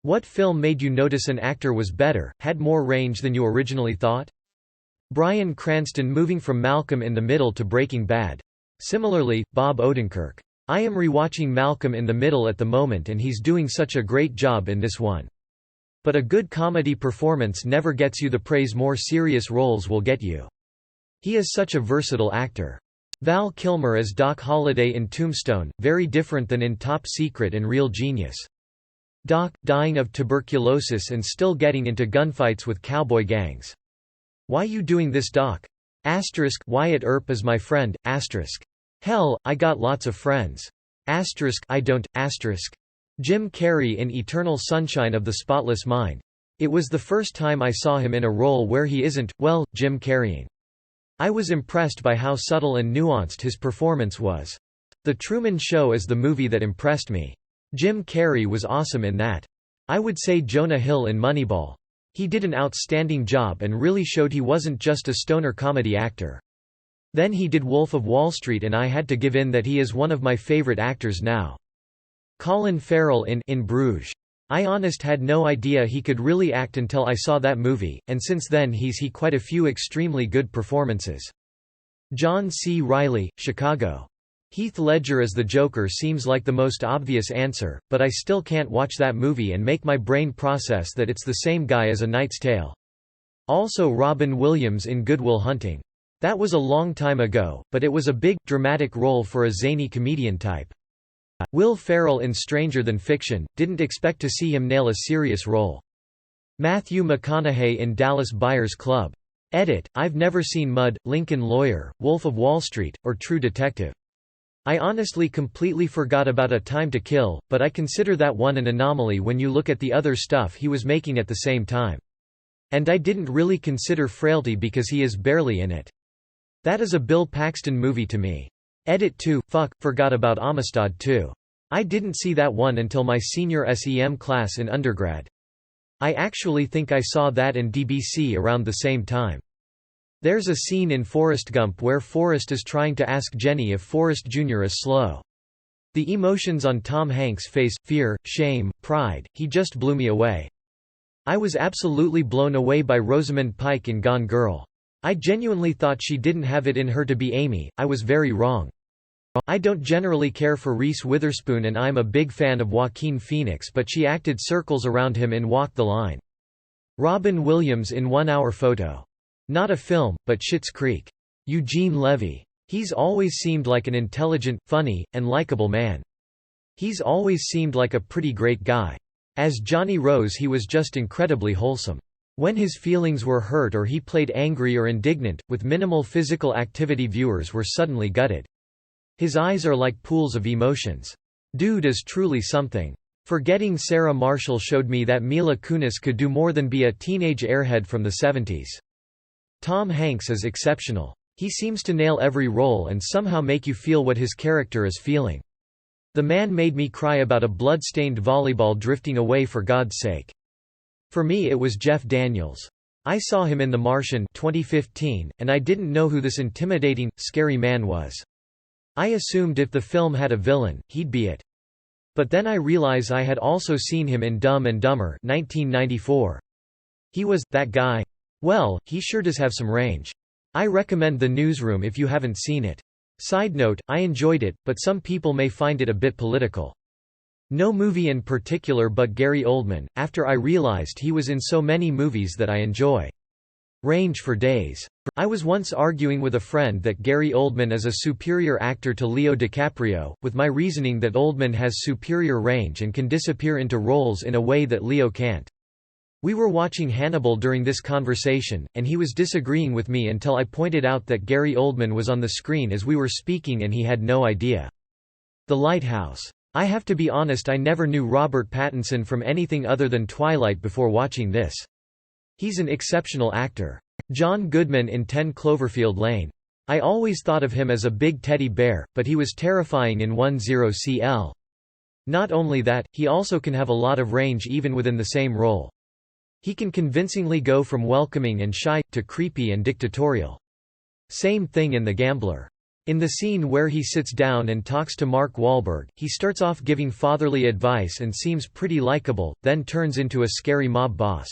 What film made you notice an actor was better, had more range than you originally thought? Bryan Cranston moving from Malcolm in the Middle to Breaking Bad. Similarly, Bob Odenkirk. I am rewatching Malcolm in the Middle at the moment and he's doing such a great job in this one. But a good comedy performance never gets you the praise more serious roles will get you. He is such a versatile actor. Val Kilmer as Doc Holliday in Tombstone, very different than in Top Secret and Real Genius. Doc, dying of tuberculosis and still getting into gunfights with cowboy gangs. Why you doing this, Doc? Asterisk, Wyatt Earp is my friend, asterisk. Hell, I got lots of friends. Asterisk, I don't, asterisk. Jim Carrey in Eternal Sunshine of the Spotless Mind. It was the first time I saw him in a role where he isn't, well, Jim Carreying. I was impressed by how subtle and nuanced his performance was. The Truman Show is the movie that impressed me. Jim Carrey was awesome in that. I would say Jonah Hill in Moneyball. He did an outstanding job and really showed he wasn't just a stoner comedy actor. Then he did Wolf of Wall Street and I had to give in that he is one of my favorite actors now. Colin Farrell in Bruges. I honest had no idea he could really act until I saw that movie, and since then he's quite a few extremely good performances. John C. Reilly, Chicago. Heath Ledger as the Joker seems like the most obvious answer, but I still can't watch that movie and make my brain process that it's the same guy as A Knight's Tale. Also Robin Williams in Good Will Hunting. That was a long time ago, but it was a big, dramatic role for a zany comedian type. Will Ferrell in Stranger Than Fiction, didn't expect to see him nail a serious role. Matthew McConaughey in Dallas Buyers Club. Edit, I've never seen Mud, Lincoln Lawyer, Wolf of Wall Street, or True Detective. I honestly completely forgot about A Time to Kill, but I consider that one an anomaly when you look at the other stuff he was making at the same time. And I didn't really consider Frailty because he is barely in it. That is a Bill Paxton movie to me. Edit 2, forgot about Amistad 2. I didn't see that one until my senior SEM class in undergrad. I actually think I saw that and DBC around the same time. There's a scene in Forrest Gump where Forrest is trying to ask Jenny if Forrest Jr. is slow. The emotions on Tom Hanks' face, fear, shame, pride, he just blew me away. I was absolutely blown away by Rosamund Pike in Gone Girl. I genuinely thought she didn't have it in her to be Amy, I was very wrong. I don't generally care for Reese Witherspoon and I'm a big fan of Joaquin Phoenix, but she acted circles around him in Walk the Line. Robin Williams in 1 Hour Photo. Not a film, but Schitt's Creek. Eugene Levy. He's always seemed like an intelligent, funny, and likable man. He's always seemed like a pretty great guy. As Johnny Rose he was just incredibly wholesome. When his feelings were hurt or he played angry or indignant, with minimal physical activity viewers were suddenly gutted. His eyes are like pools of emotions. Dude is truly something. Forgetting Sarah Marshall showed me that Mila Kunis could do more than be a teenage airhead from the 70s. Tom Hanks is exceptional. He seems to nail every role and somehow make you feel what his character is feeling. The man made me cry about a blood-stained volleyball drifting away for God's sake. For me it was Jeff Daniels. I saw him in The Martian 2015, and I didn't know who this intimidating, scary man was. I assumed if the film had a villain, he'd be it. But then I realize I had also seen him in Dumb and Dumber 1994. He was that guy. Well, he sure does have some range. I recommend The Newsroom if you haven't seen it. Side note, I enjoyed it, but some people may find it a bit political. No movie in particular but Gary Oldman, after I realized he was in so many movies that I enjoy. Range for days. I was once arguing with a friend that Gary Oldman is a superior actor to Leo DiCaprio, with my reasoning that Oldman has superior range and can disappear into roles in a way that Leo can't. We were watching Hannibal during this conversation, and he was disagreeing with me until I pointed out that Gary Oldman was on the screen as we were speaking and he had no idea. The Lighthouse. I have to be honest, I never knew Robert Pattinson from anything other than Twilight before watching this. He's an exceptional actor. John Goodman in 10 Cloverfield Lane. I always thought of him as a big teddy bear, but he was terrifying in 10CL. Not only that, he also can have a lot of range even within the same role. He can convincingly go from welcoming and shy, to creepy and dictatorial. Same thing in The Gambler. In the scene where he sits down and talks to Mark Wahlberg, he starts off giving fatherly advice and seems pretty likable, then turns into a scary mob boss.